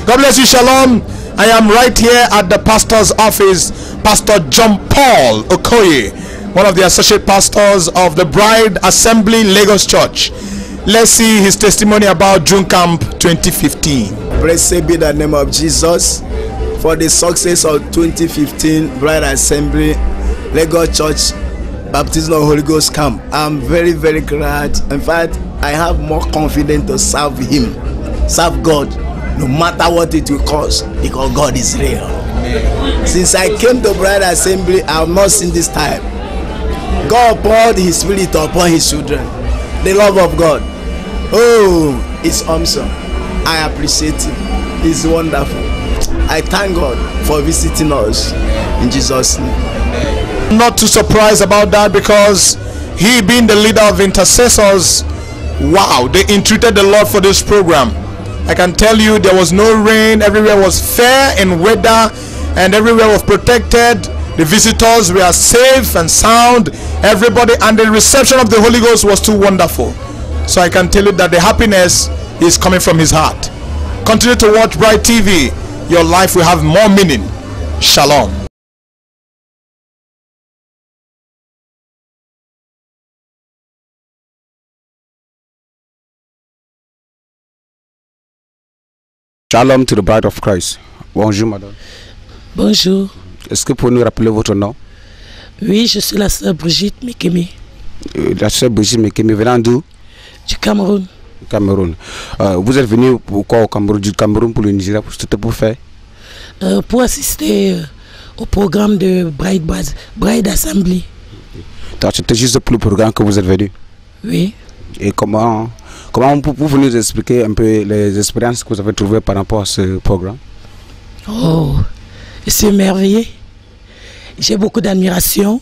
God bless you. Shalom. I am right here at the pastor's office, Pastor John Paul Okoye, one of the associate pastors of the Bride Assembly Lagos Church. Let's see his testimony about June Camp 2015. Praise be the name of Jesus for the success of 2015 Bride Assembly Lagos Church Baptism of Holy Ghost Camp. I'm very, very glad. In fact, I have more confidence to serve Him, serve God, no matter what it will cost, because God is real. Amen. Since I came to Bride Assembly, I have not seen this time. God poured His Spirit upon His children. The love of God. Oh, it's awesome. I appreciate it. It's wonderful. I thank God for visiting us in Jesus' name. Not too surprised about that, because he being the leader of intercessors, wow, they entreated the Lord for this program. I can tell you there was no rain, everywhere was fair in weather and everywhere was protected. The visitors were safe and sound, everybody, and the reception of the Holy Ghost was too wonderful. So I can tell you that the happiness is coming from his heart. Continue to watch Bright TV. Your life will have more meaning. Shalom. Shalom to the Bride of Christ. Bonjour madame. Bonjour. Est-ce que vous pouvez nous rappeler votre nom? Oui, je suis la sœur Brigitte Mekemi. La sœur Brigitte Mekemi venant d'où? Du Cameroun. Cameroun. Vous êtes venu pourquoi au Cameroun, du Cameroun pour le Nigeria, c'était pour faire? Pour assister au programme de Bride Assembly. Donc c'était juste pour le programme que vous êtes venu? Oui. Et comment vous nous expliquer un peu les expériences que vous avez trouvées par rapport à ce programme? Oh, c'est merveilleux. J'ai beaucoup d'admiration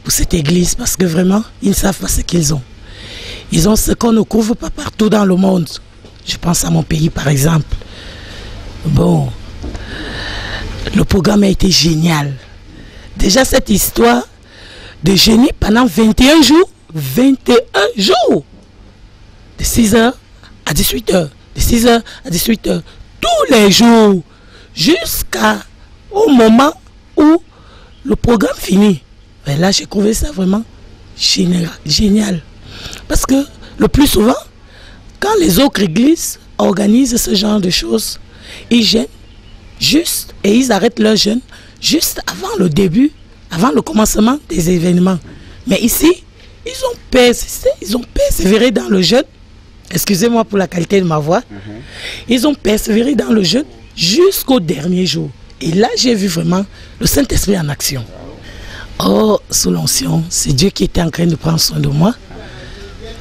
pour cette église parce que vraiment, ils ne savent pas ce qu'ils ont. Ils ont ce qu'on ne couvre pas partout dans le monde. Je pense à mon pays par exemple. Bon, le programme a été génial. Déjà cette histoire de jeûner pendant 21 jours. 21 jours! De 6h à 18h. De 6h à 18h. Tous les jours. Jusqu'au moment où le programme finit. Et là, j'ai trouvé ça vraiment génial. Parce que le plus souvent, quand les autres églises organisent ce genre de choses, ils jeûnent juste et ils arrêtent leur jeûne juste avant le début, avant le commencement des événements. Mais ici, ils ont persévéré dans le jeûne. Excusez-moi pour la qualité de ma voix. Ils ont persévéré dans le jeûne jusqu'au dernier jour. Et là, j'ai vu vraiment le Saint-Esprit en action. Oh, sous l'onction, c'est Dieu qui était en train de prendre soin de moi.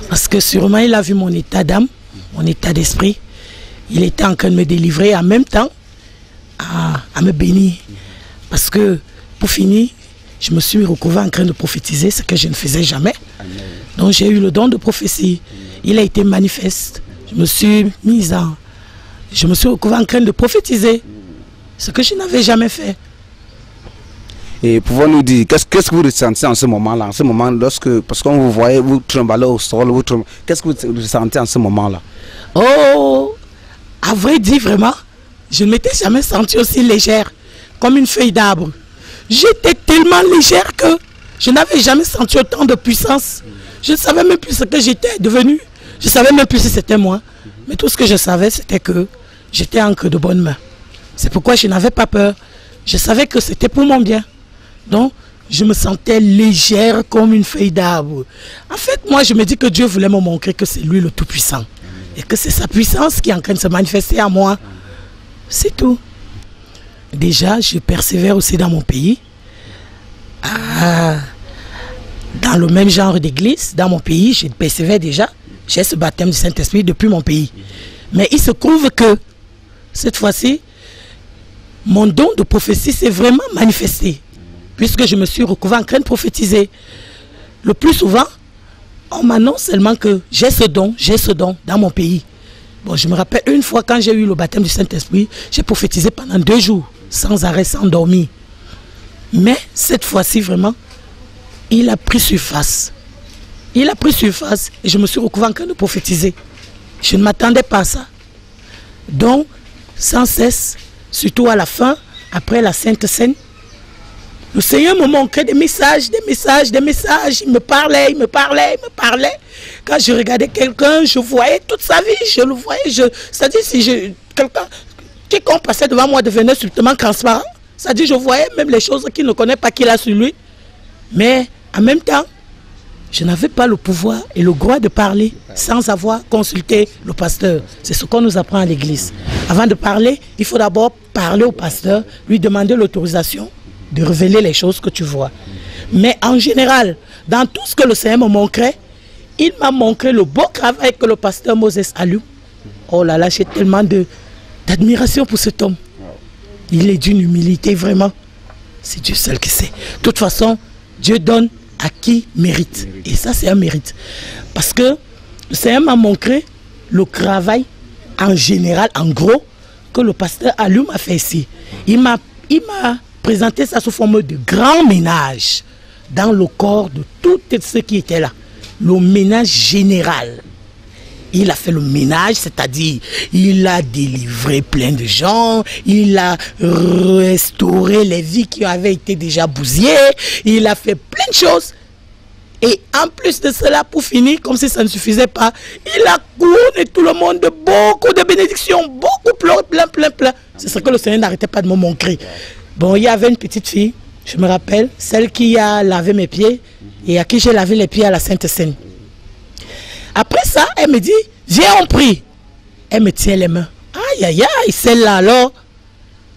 Parce que sûrement, il a vu mon état d'âme, mon état d'esprit. Il était en train de me délivrer en même temps à me bénir. Parce que, pour finir, je me suis retrouvé en train de prophétiser, ce que je ne faisais jamais. Donc, j'ai eu le don de prophétie. Il a été manifeste. Je me suis retrouvé en train de prophétiser, ce que je n'avais jamais fait. Et pouvez-nous dire, qu'est-ce que vous ressentez en ce moment-là? En ce moment, parce qu'on vous voyait, vous tremblez au sol, qu'est-ce que vous ressentez en ce moment-là? Oh, à vrai dire, vraiment, je ne m'étais jamais sentie aussi légère, comme une feuille d'arbre. J'étais tellement légère que je n'avais jamais senti autant de puissance. Je ne savais même plus ce que j'étais devenu. Je ne savais même plus si c'était moi. Mais tout ce que je savais, c'était que j'étais entre de bonnes mains. C'est pourquoi je n'avais pas peur. Je savais que c'était pour mon bien. Donc, je me sentais légère comme une feuille d'arbre. En fait, moi, je me dis que Dieu voulait me montrer que c'est lui le Tout-Puissant. Et que c'est sa puissance qui est en train de se manifester à moi. C'est tout. Déjà, je persévère aussi dans mon pays. Dans le même genre d'église, dans mon pays, je persévère déjà. J'ai ce baptême du Saint-Esprit depuis mon pays. Mais il se trouve que, cette fois-ci, mon don de prophétie s'est vraiment manifesté. Puisque je me suis retrouvé en train de prophétiser. Le plus souvent, on m'annonce seulement que j'ai ce don dans mon pays. Bon, je me rappelle une fois quand j'ai eu le baptême du Saint-Esprit, j'ai prophétisé pendant 2 jours, sans arrêt, sans dormir. Mais cette fois-ci, vraiment, il a pris surface. Il a pris surface et je me suis retrouvé en train de prophétiser. Je ne m'attendais pas à ça. Donc, sans cesse, surtout à la fin, après la Sainte Seine. Le Seigneur me montrait des messages, des messages, des messages. Il me parlait, il me parlait, il me parlait. Quand je regardais quelqu'un, je voyais toute sa vie, je le voyais. C'est-à-dire, si quelqu'un, quiconque passait devant moi devenait subitement transparent. C'est-à-dire, je voyais même les choses qu'il ne connaît pas qu'il a sur lui. Mais en même temps, je n'avais pas le pouvoir et le droit de parler sans avoir consulté le pasteur. C'est ce qu'on nous apprend à l'église. Avant de parler, il faut d'abord parler au pasteur, lui demander l'autorisation de révéler les choses que tu vois. Mais en général, dans tout ce que le Seigneur me montrait, il m'a montré le beau travail que le pasteur Moses Alioum. Oh là là, j'ai tellement d'admiration pour cet homme. Il est d'une humilité vraiment. C'est Dieu seul qui sait. De toute façon, Dieu donne à qui mérite. Et ça, c'est un mérite. Parce que le Seigneur m'a montré le travail en général, en gros, que le pasteur Alioum a fait ici. Il m'a présenté ça sous forme de grand ménage dans le corps de tous ceux qui étaient là. Le ménage général. Il a fait le ménage, c'est-à-dire il a délivré plein de gens, il a restauré les vies qui avaient été déjà bousillées, il a fait plein de choses. Et en plus de cela, pour finir, comme si ça ne suffisait pas, il a couronné tout le monde de beaucoup de bénédictions, beaucoup plein. C'est ce que le Seigneur n'arrêtait pas de me montrer. Bon, il y avait une petite fille, je me rappelle, celle qui a lavé mes pieds et à qui j'ai lavé les pieds à la Sainte Seine. Après ça, elle me dit, viens on prie. Elle me tient les mains. Aïe, aïe, aïe, celle-là alors.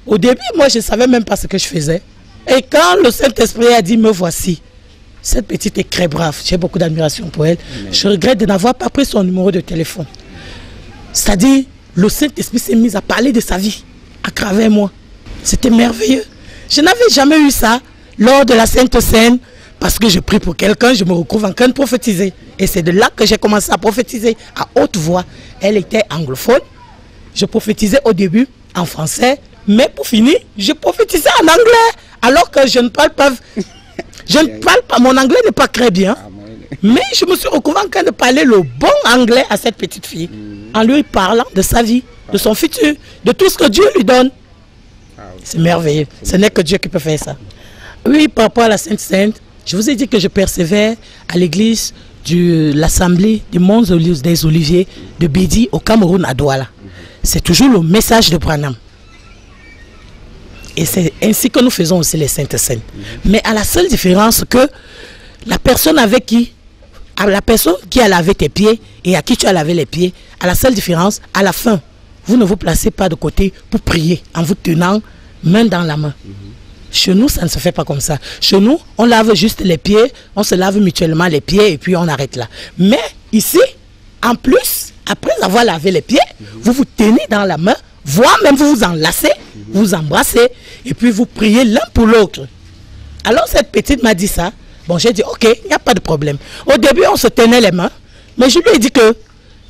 Au début, moi, je ne savais même pas ce que je faisais. Et quand le Saint-Esprit a dit, me voici, cette petite est très brave. J'ai beaucoup d'admiration pour elle. Je regrette de n'avoir pas pris son numéro de téléphone. C'est-à-dire, le Saint-Esprit s'est mis à parler de sa vie à travers moi. C'était merveilleux. Je n'avais jamais eu ça lors de la Sainte Seine. Parce que je prie pour quelqu'un, je me retrouve en train de prophétiser. Et c'est de là que j'ai commencé à prophétiser à haute voix. Elle était anglophone. Je prophétisais au début en français. Mais pour finir, je prophétisais en anglais. Alors que je ne parle pas. Mon anglais n'est pas très bien. Mais je me suis retrouvé en train de parler le bon anglais à cette petite fille. En lui parlant de sa vie, de son futur, de tout ce que Dieu lui donne. C'est merveilleux. Ce n'est que Dieu qui peut faire ça. Oui, par rapport à la Sainte Seine, je vous ai dit que je persévère à l'église de l'Assemblée des Monts des Oliviers de Bédi au Cameroun à Douala. C'est toujours le message de Branham. Et c'est ainsi que nous faisons aussi les Saintes Seines. Mais à la seule différence que la personne qui a lavé tes pieds et à qui tu as lavé les pieds, à la seule différence, à la fin, vous ne vous placez pas de côté pour prier en vous tenant main dans la main. Chez nous, ça ne se fait pas comme ça. Chez nous, on lave juste les pieds, on se lave mutuellement les pieds et puis on arrête là. Mais ici, en plus, après avoir lavé les pieds, vous vous tenez dans la main, voire même vous vous enlacez, vous vous embrassez et puis vous priez l'un pour l'autre. Alors cette petite m'a dit ça. Bon, j'ai dit, ok, il n'y a pas de problème. Au début, on se tenait les mains, mais je lui ai dit que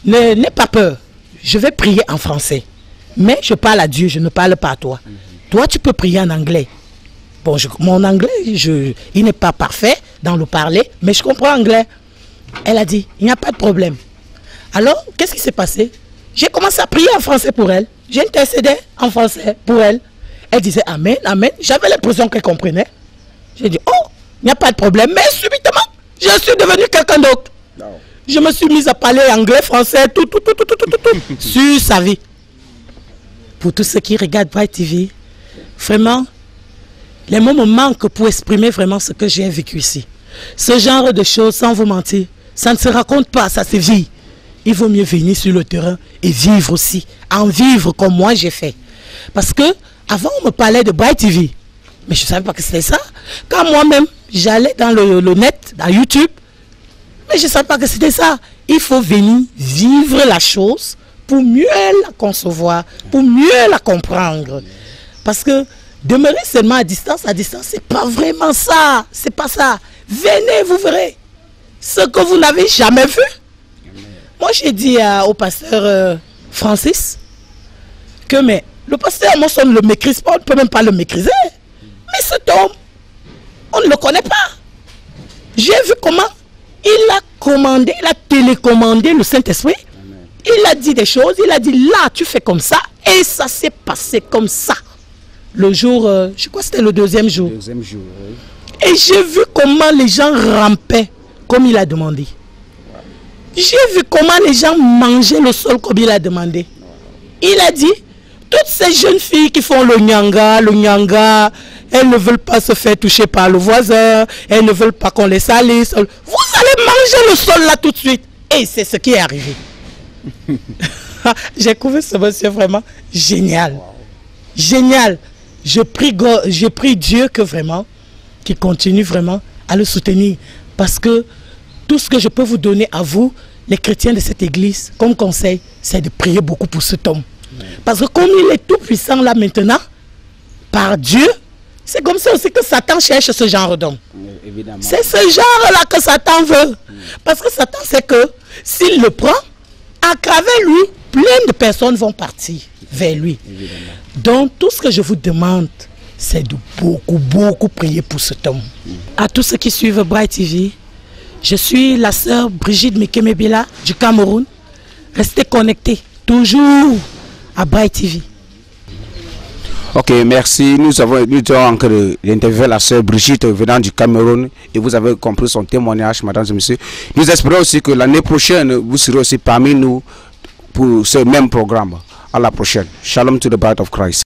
n'aie pas peur. Je vais prier en français. Mais je parle à Dieu, je ne parle pas à toi. Toi, tu peux prier en anglais. Bon, mon anglais, il n'est pas parfait dans le parler, mais je comprends anglais. Elle a dit, il n'y a pas de problème. Alors, qu'est-ce qui s'est passé? J'ai commencé à prier en français pour elle. J'ai intercédé en français pour elle. Elle disait Amen, Amen. J'avais l'impression qu'elle comprenait. J'ai dit, oh, il n'y a pas de problème. Mais subitement, je suis devenu quelqu'un d'autre. Je me suis mise à parler anglais, français, tout, sur sa vie. Pour tous ceux qui regardent Bright TV, vraiment, les mots me manquent pour exprimer vraiment ce que j'ai vécu ici. Ce genre de choses, sans vous mentir, ça ne se raconte pas, ça se vit. Il vaut mieux venir sur le terrain et vivre aussi. En vivre comme moi j'ai fait. Parce que avant on me parlait de Bright TV. Mais je ne savais pas que c'était ça. Quand moi-même, j'allais dans le net, dans YouTube, mais je ne savais pas que c'était ça. Il faut venir vivre la chose pour mieux la concevoir, pour mieux la comprendre. Parce que demeurer seulement à distance, c'est pas vraiment ça. C'est pas ça. Venez, vous verrez. Ce que vous n'avez jamais vu. Moi, j'ai dit au pasteur Francis que le pasteur, moi, on ne le maîtrise pas, on ne peut même pas le maîtriser. Mais cet homme, on ne le connaît pas. J'ai vu comment il a commandé, il a télécommandé le Saint-Esprit. Il a dit des choses, il a dit là, tu fais comme ça, Et ça s'est passé comme ça. Le jour, je crois que c'était le deuxième jour. Deuxième jour, oui. Et j'ai vu comment les gens rampaient comme il a demandé. J'ai vu comment les gens mangeaient le sol comme il a demandé. Il a dit, toutes ces jeunes filles qui font le nyanga, elles ne veulent pas se faire toucher par le voisin, elles ne veulent pas qu'on les salisse. Vous allez manger le sol là tout de suite. Et c'est ce qui est arrivé. J'ai trouvé ce monsieur vraiment génial. Génial. Je prie Dieu que vraiment, qu'il continue vraiment à le soutenir. Parce que tout ce que je peux vous donner à vous, les chrétiens de cette église, comme conseil, c'est de prier beaucoup pour cet homme. Parce que comme il est tout puissant là maintenant, par Dieu, c'est comme ça aussi que Satan cherche ce genre d'homme. C'est ce genre-là que Satan veut. Parce que Satan sait que s'il le prend, à travers lui, plein de personnes vont partir vers lui. Évidemment. Donc tout ce que je vous demande, c'est de beaucoup prier pour cet homme. À tous ceux qui suivent Bright TV, je suis la sœur Brigitte Mekemebela du Cameroun. Restez connectés, toujours à Bright TV. Ok, merci. Nous avons encore interviewé la sœur Brigitte venant du Cameroun et vous avez compris son témoignage, mesdames et messieurs. Nous espérons aussi que l'année prochaine, vous serez aussi parmi nous pour ce même programme. À la prochaine. Shalom to the bride of Christ.